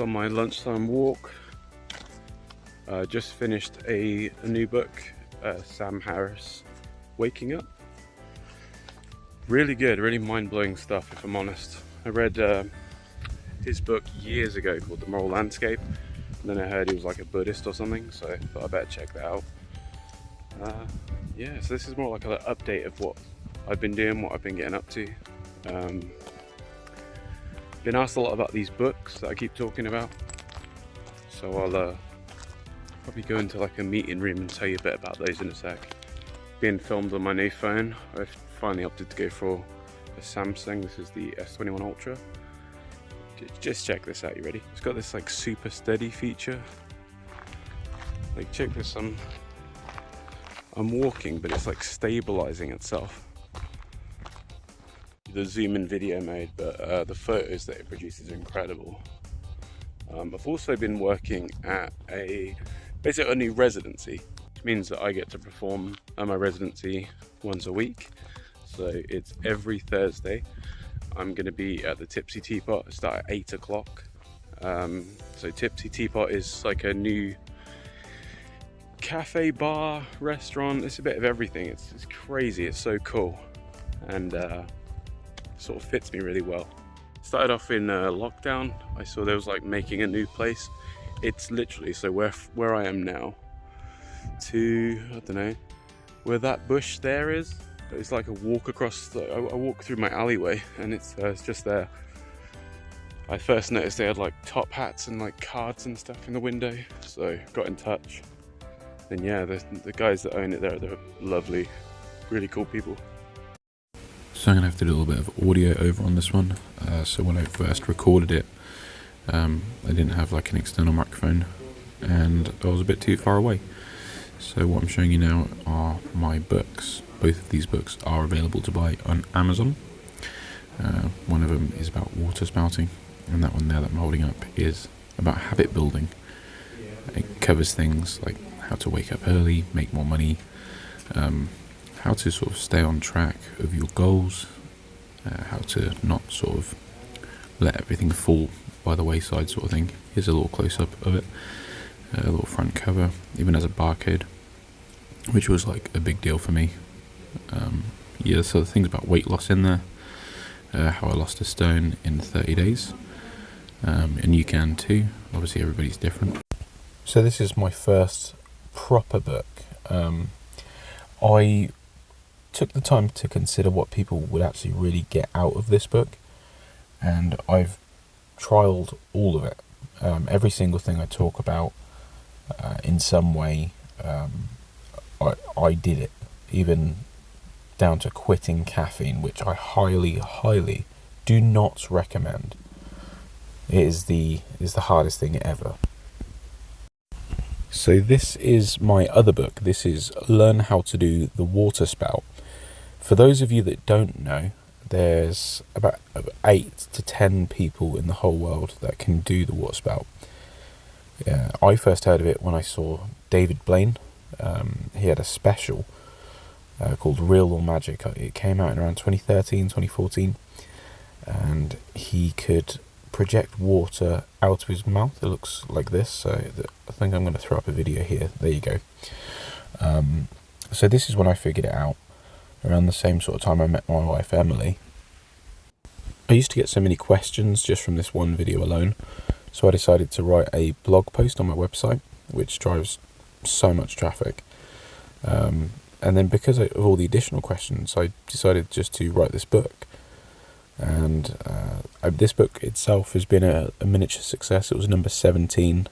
on my lunchtime walk. Just finished a new book, Sam Harris, Waking Up. Really good, really mind-blowing stuff, if I'm honest. I read his book years ago called The Moral Landscape, and then I heard he was like a Buddhist or something, so I thought I better check that out. Yeah, so this is more like an update of what I've been doing, what I've been getting up to. Been asked a lot about these books that I keep talking about, so I'll probably go into like a meeting room and tell you a bit about those in a sec. Being filmed on my new phone. I've finally opted to go for a Samsung. This is the S21 Ultra. Just check this out, you ready? It's got this like super steady feature. Like check this, I'm walking, but it's like stabilizing itself. The zoom in video mode, but the photos that it produces are incredible. I've also been working at basically a new residency, which means that I get to perform at my residency once a week. So it's every Thursday. I'm going to be at the Tipsy Teapot. It's start at 8 o'clock. So Tipsy Teapot is like a new cafe, bar, restaurant. It's a bit of everything. It's crazy. It's so cool, and sort of fits me really well. Started off in lockdown. I saw there was like making a new place. It's literally, so where I am now to, I don't know, where that bush there is. It's like a walk across, I walk through my alleyway, and it's just there. I first noticed they had like top hats and like cards and stuff in the window, so got in touch. And yeah, the guys that own it there, they're lovely, really cool people. So I'm going to have to do a little bit of audio over on this one. So when I first recorded it, I didn't have like an external microphone, and I was a bit too far away. So what I'm showing you now are my books. Both of these books are available to buy on Amazon. One of them is about water spouting, and that one there that I'm holding up is about habit building. It covers things like how to wake up early, make more money, how to sort of stay on track of your goals, how to not sort of let everything fall by the wayside sort of thing. Here's a little close-up of it, a little front cover, even has a barcode, which was like a big deal for me. Yeah, so the things about weight loss in there, how I lost a stone in 30 days, and you can too. Obviously everybody's different. So this is my first proper book. I took the time to consider what people would actually really get out of this book, and I've trialed all of it. Every single thing I talk about in some way, I did it, even down to quitting caffeine, which I highly do not recommend. It is the hardest thing ever. So this is my other book. This is Learn How to Do the Water Spout. For those of you that don't know, there's about 8 to 10 people in the whole world that can do the water spout. I first heard of it when I saw David Blaine. He had a special called Real or Magic. It came out in around 2013, 2014, and he could project water out of his mouth. It looks like this, so I think I'm going to throw up a video here. There you go. So this is when I figured it out, around the same sort of time I met my wife Emily. I used to get so many questions just from this one video alone, so I decided to write a blog post on my website, which drives so much traffic. And then because of all the additional questions, I decided just to write this book. And this book itself has been a miniature success. It was number 17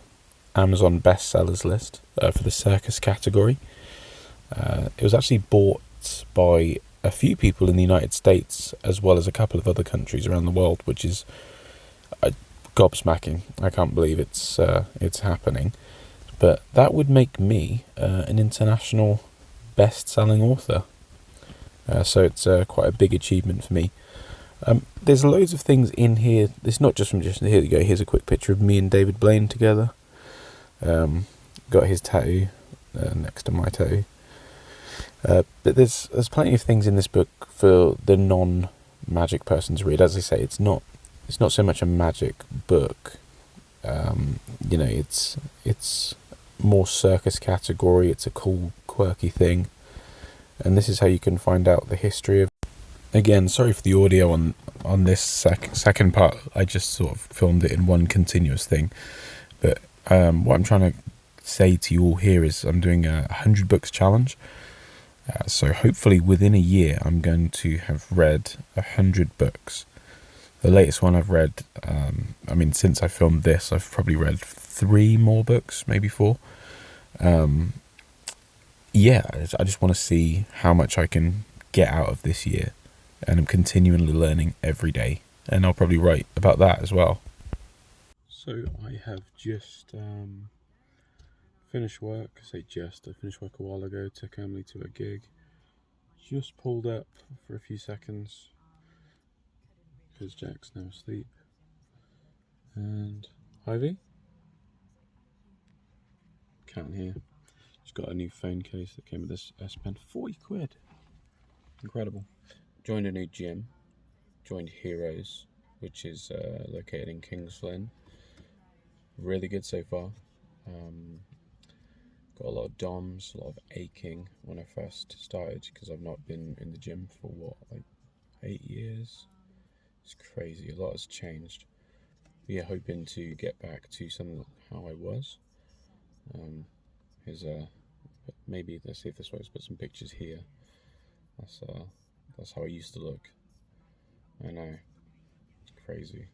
Amazon bestsellers list for the circus category. It was actually bought by a few people in the United States, as well as a couple of other countries around the world, which is gobsmacking. I can't believe it's happening. But that would make me an international best-selling author. So it's quite a big achievement for me. There's loads of things in here. It's not just from here you go. Here's a quick picture of me and David Blaine together. Got his tattoo next to my tattoo. But there's plenty of things in this book for the non-magic person to read. As I say, it's not so much a magic book You know, it's more circus category. It's a cool, quirky thing, and this is how you can find out the history of. Again, sorry for the audio on this second part. I just sort of filmed it in one continuous thing, but what I'm trying to say to you all here is I'm doing a 100 books challenge. So hopefully within a year I'm going to have read 100 books. The latest one I've read, I mean, since I filmed this, I've probably read 3 more books, maybe 4. Yeah, I just want to see how much I can get out of this year. And I'm continually learning every day. And I'll probably write about that as well. So I have just finished work. I finished work a while ago, took Emily to a gig. Just pulled up for a few seconds because Jack's now asleep. And Ivy? Can't hear. Just got a new phone case that came with this S Pen. 40 quid. Incredible. Joined a new gym. Joined Heroes, which is located in Kings Lynn. Really good so far. Got a lot of DOMs, a lot of aching when I first started because I've not been in the gym for like 8 years. It's crazy. A lot has changed. We are hoping to get back to something how I was. Maybe let's see if this works. Put some pictures here. That's how I used to look. I know, it's crazy.